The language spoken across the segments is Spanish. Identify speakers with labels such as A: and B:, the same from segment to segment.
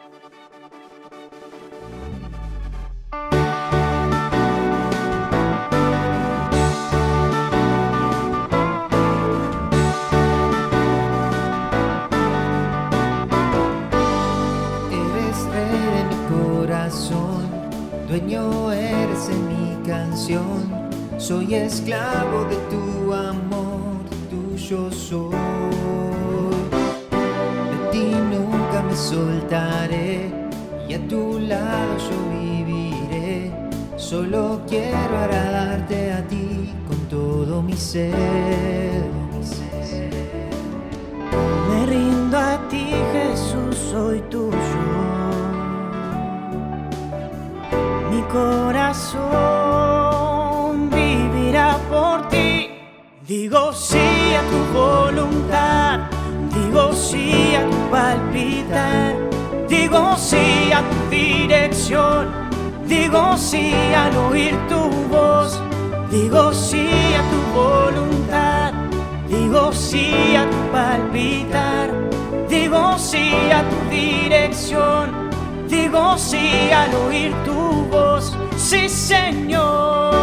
A: Eres rey de mi corazón, dueño eres de mi canción. Soy esclavo de tu amor, tuyo soy. De ti nunca me soltaré y a tu lado yo viviré. Solo quiero agradarte a ti con todo mi ser.
B: Me rindo a ti, Jesús, soy tuyo. Mi corazón vivirá por ti. Digo sí a tu voluntad, digo sí a tu palpitar, digo sí a tu dirección, digo sí al oír tu voz, digo sí a tu voluntad, digo sí a tu palpitar, digo sí a tu dirección, digo sí al oír tu voz, sí, Señor.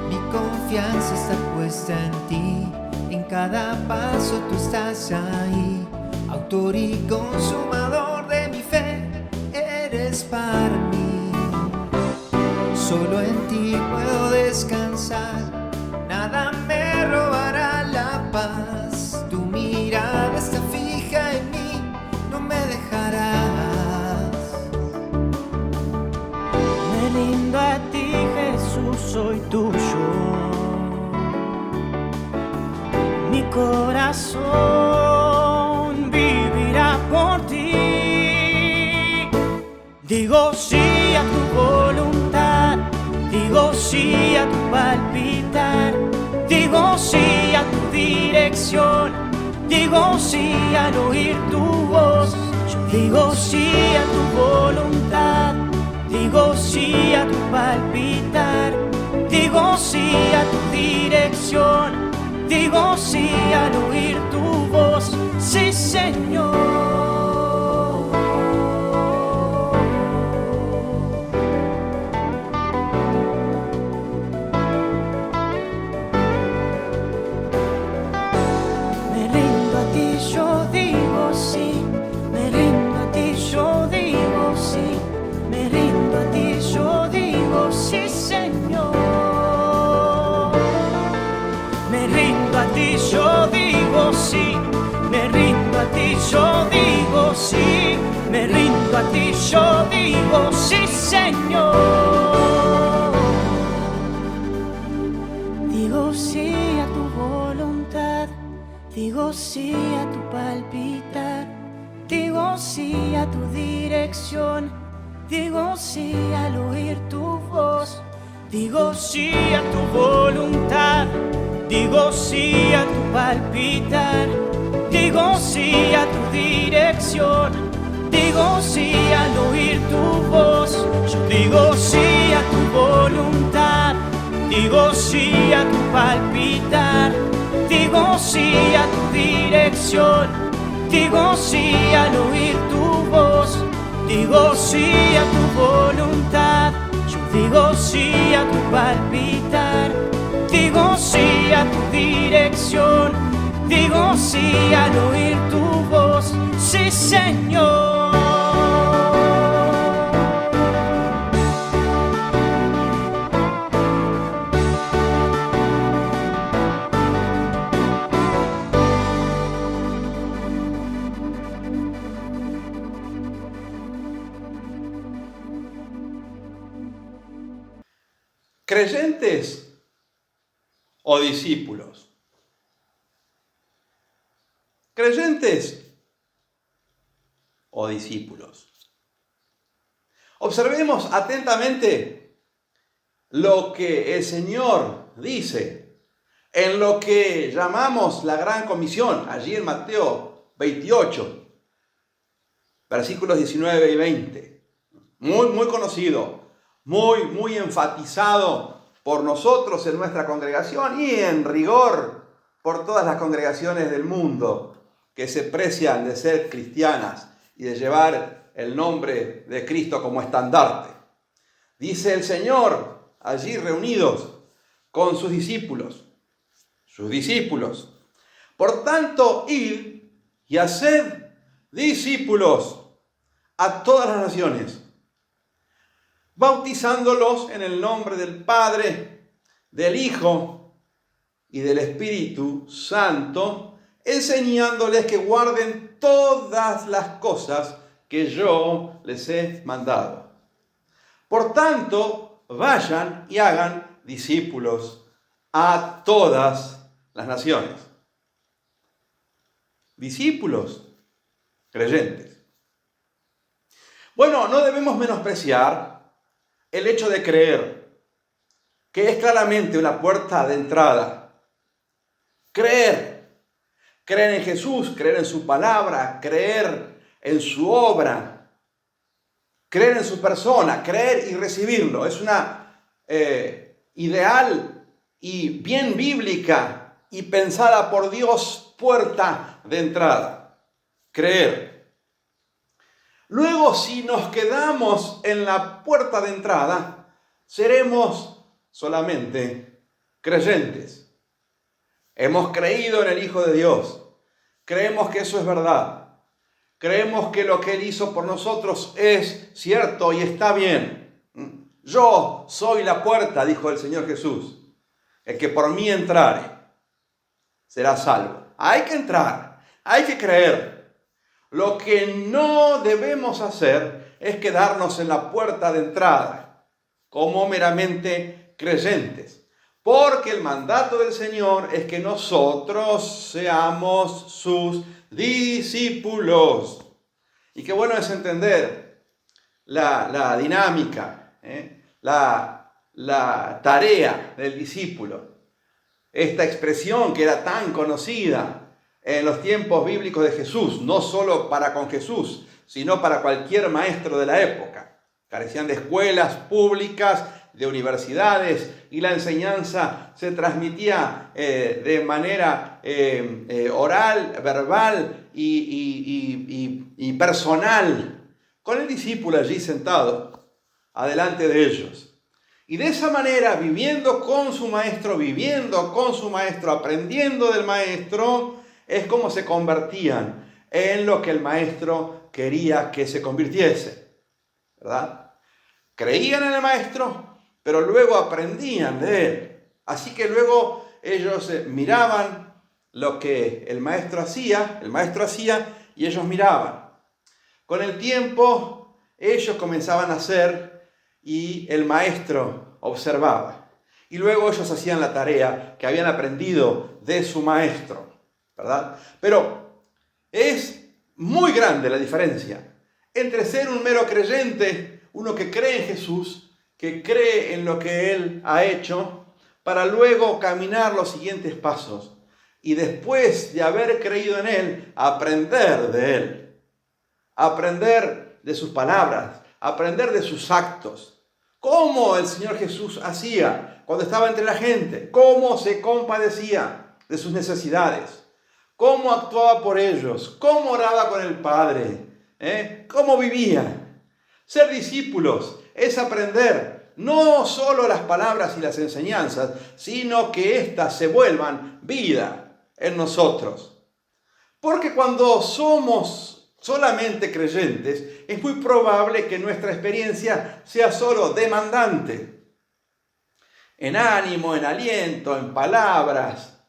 A: Mi confianza está puesta en ti, en cada paso tú estás ahí. Autor y consumador de mi fe, eres para mí. Solo en ti puedo descansar, nada me robará la paz. Tu mirada está fija en mí, no me dejarás.
B: Me rindo a ti, Jesús, soy tuyo. Mi corazón vivirá por ti. Digo sí a tu voluntad, digo sí a tu palpitar, digo sí a tu dirección, digo sí al oír tu voz. Yo digo sí a tu voluntad, digo sí a tu palpitar, digo sí a tu dirección, digo sí al oír tu voz, sí, Señor. Me rindo a ti, yo digo sí, me rindo a ti, yo digo sí, me rindo a ti, yo digo sí, Señor. Me rindo a ti, yo digo sí, me rindo a ti, yo digo sí, me rindo a ti, yo digo sí, Señor. Digo sí a tu voluntad, digo sí a tu palpitar, digo sí a tu dirección, digo sí al oír tu voz, digo sí a tu voluntad, digo sí a tu palpitar, digo sí a tu dirección, digo sí al oír tu voz. Yo digo sí a tu voluntad, digo sí a tu palpitar, digo sí a tu dirección, digo sí al oír tu voz. Digo sí a tu voluntad, yo digo sí a tu palpitar, digo sí a tu dirección, digo sí al oír tu voz, sí, Señor.
C: ¿Creyentes o discípulos? ¿Creyentes o discípulos? Observemos atentamente lo que el Señor dice en lo que llamamos la Gran Comisión, allí en Mateo 28, versículos 19 y 20. Muy conocido. muy enfatizado por nosotros en nuestra congregación y en rigor por todas las congregaciones del mundo que se precian de ser cristianas y de llevar el nombre de Cristo como estandarte. Dice el Señor allí reunidos con sus discípulos. Por tanto, id y haced discípulos a todas las naciones, bautizándolos en el nombre del Padre, del Hijo y del Espíritu Santo, enseñándoles que guarden todas las cosas que yo les he mandado. Por tanto, vayan y hagan discípulos a todas las naciones. Discípulos, creyentes. Bueno, no debemos menospreciar el hecho de creer, que es claramente una puerta de entrada. Creer en Jesús, creer en su palabra, creer en su obra, creer en su persona, creer y recibirlo. Es una ideal y bien bíblica y pensada por Dios puerta de entrada. Creer. Luego, si nos quedamos en la puerta de entrada, seremos solamente creyentes. Hemos creído en el Hijo de Dios. Creemos que eso es verdad. Creemos que lo que Él hizo por nosotros es cierto y está bien. Yo soy la puerta, dijo el Señor Jesús. El que por mí entrare será salvo. Hay que entrar, hay que creer. Lo que no debemos hacer es quedarnos en la puerta de entrada como meramente creyentes. Porque el mandato del Señor es que nosotros seamos sus discípulos. Y qué bueno es entender la dinámica, la tarea del discípulo. Esta expresión que era tan conocida en los tiempos bíblicos de Jesús, no solo para con Jesús, sino para cualquier maestro de la época. Carecían de escuelas públicas, de universidades, y la enseñanza se transmitía de manera oral, verbal y personal, con el discípulo allí sentado, adelante de ellos. Y de esa manera, viviendo con su maestro, aprendiendo del maestro, es como se convertían en lo que el maestro quería que se convirtiese, ¿verdad? Creían en el maestro, pero luego aprendían de él. Así que luego ellos miraban lo que el maestro hacía y ellos miraban. Con el tiempo, ellos comenzaban a hacer y el maestro observaba. Y luego ellos hacían la tarea que habían aprendido de su maestro, ¿verdad? Pero es muy grande la diferencia entre ser un mero creyente, uno que cree en Jesús, que cree en lo que Él ha hecho, para luego caminar los siguientes pasos y después de haber creído en Él, aprender de Él, aprender de sus palabras, aprender de sus actos. Cómo el Señor Jesús hacía cuando estaba entre la gente, cómo se compadecía de sus necesidades, cómo actuaba por ellos, cómo oraba con el Padre, cómo vivía. Ser discípulos es aprender no solo las palabras y las enseñanzas, sino que éstas se vuelvan vida en nosotros. Porque cuando somos solamente creyentes, es muy probable que nuestra experiencia sea solo demandante. En ánimo, en aliento, en palabras,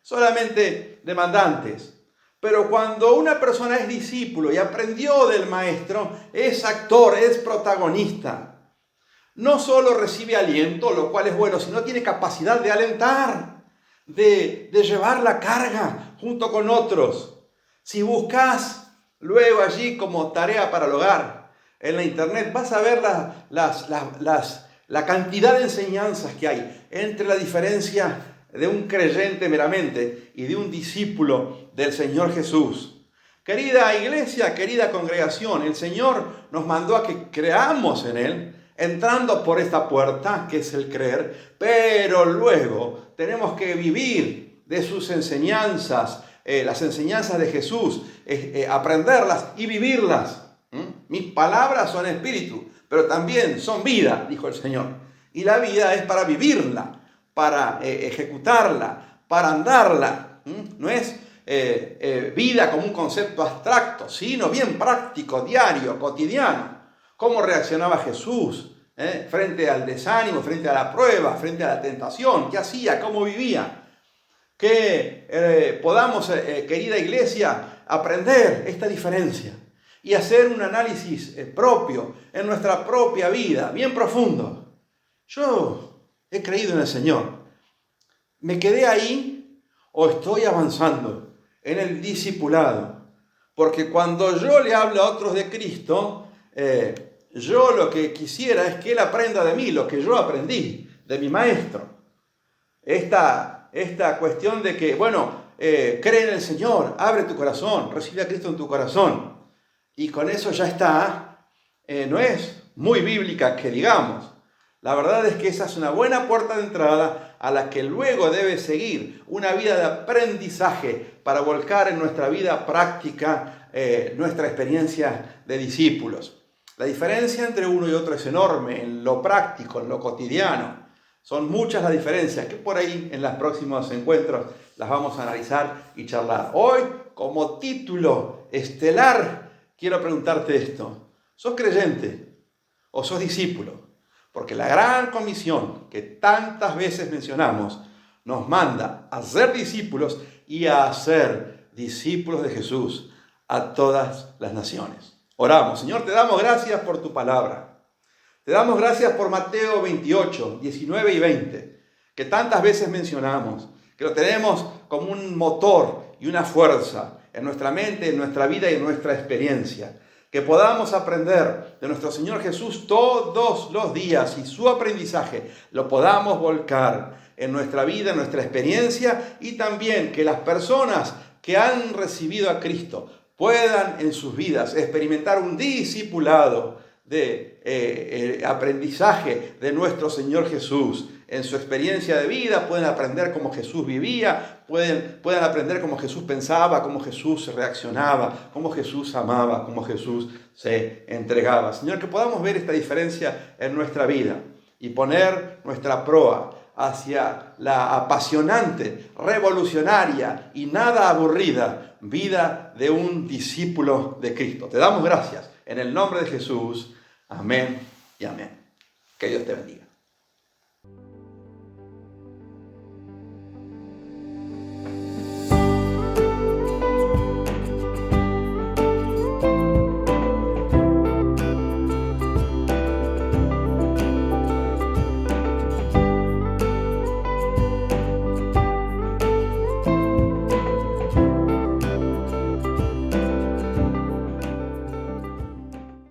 C: solamente demandantes. Pero cuando una persona es discípulo y aprendió del maestro, es actor, es protagonista. No solo recibe aliento, lo cual es bueno, sino tiene capacidad de alentar, de llevar la carga junto con otros. Si buscas luego allí como tarea para el hogar en la internet, vas a ver la cantidad de enseñanzas que hay entre la diferencia de un creyente meramente y de un discípulo del Señor Jesús. Querida iglesia, querida congregación, el Señor nos mandó a que creamos en Él, entrando por esta puerta, que es el creer, pero luego tenemos que vivir de sus enseñanzas, las enseñanzas de Jesús, aprenderlas y vivirlas. Mis palabras son espíritu, pero también son vida, dijo el Señor. Y la vida es para vivirla, para ejecutarla, para andarla. No es vida como un concepto abstracto, sino bien práctico, diario, cotidiano. ¿Cómo reaccionaba Jesús frente al desánimo, frente a la prueba, frente a la tentación? ¿Qué hacía? ¿Cómo vivía? Que podamos, querida iglesia, aprender esta diferencia y hacer un análisis propio en nuestra propia vida, bien profundo. Yo he creído en el Señor. ¿Me quedé ahí o estoy avanzando en el discipulado? Porque cuando yo le hablo a otros de Cristo, yo lo que quisiera es que Él aprenda de mí lo que yo aprendí de mi maestro. Esta cuestión de que, cree en el Señor, abre tu corazón, recibe a Cristo en tu corazón. Y con eso ya está, no es muy bíblica que digamos. La verdad es que esa es una buena puerta de entrada a la que luego debe seguir una vida de aprendizaje para volcar en nuestra vida práctica nuestra experiencia de discípulos. La diferencia entre uno y otro es enorme en lo práctico, en lo cotidiano. Son muchas las diferencias que por ahí en los próximos encuentros las vamos a analizar y charlar. Hoy, como título estelar, quiero preguntarte esto. ¿Sos creyente o sos discípulo? Porque la gran comisión que tantas veces mencionamos nos manda a ser discípulos y a hacer discípulos de Jesús a todas las naciones. Oramos. Señor, te damos gracias por tu palabra. Te damos gracias por Mateo 28, 19 y 20, que tantas veces mencionamos, que lo tenemos como un motor y una fuerza en nuestra mente, en nuestra vida y en nuestra experiencia. Que podamos aprender de nuestro Señor Jesús todos los días y su aprendizaje lo podamos volcar en nuestra vida, en nuestra experiencia, y también que las personas que han recibido a Cristo puedan en sus vidas experimentar un discipulado de aprendizaje de nuestro Señor Jesús. En su experiencia de vida pueden aprender cómo Jesús vivía, pueden aprender cómo Jesús pensaba, cómo Jesús reaccionaba, cómo Jesús amaba, cómo Jesús se entregaba. Señor, que podamos ver esta diferencia en nuestra vida y poner nuestra proa hacia la apasionante, revolucionaria y nada aburrida vida de un discípulo de Cristo. Te damos gracias en el nombre de Jesús. Amén y amén. Que Dios te bendiga.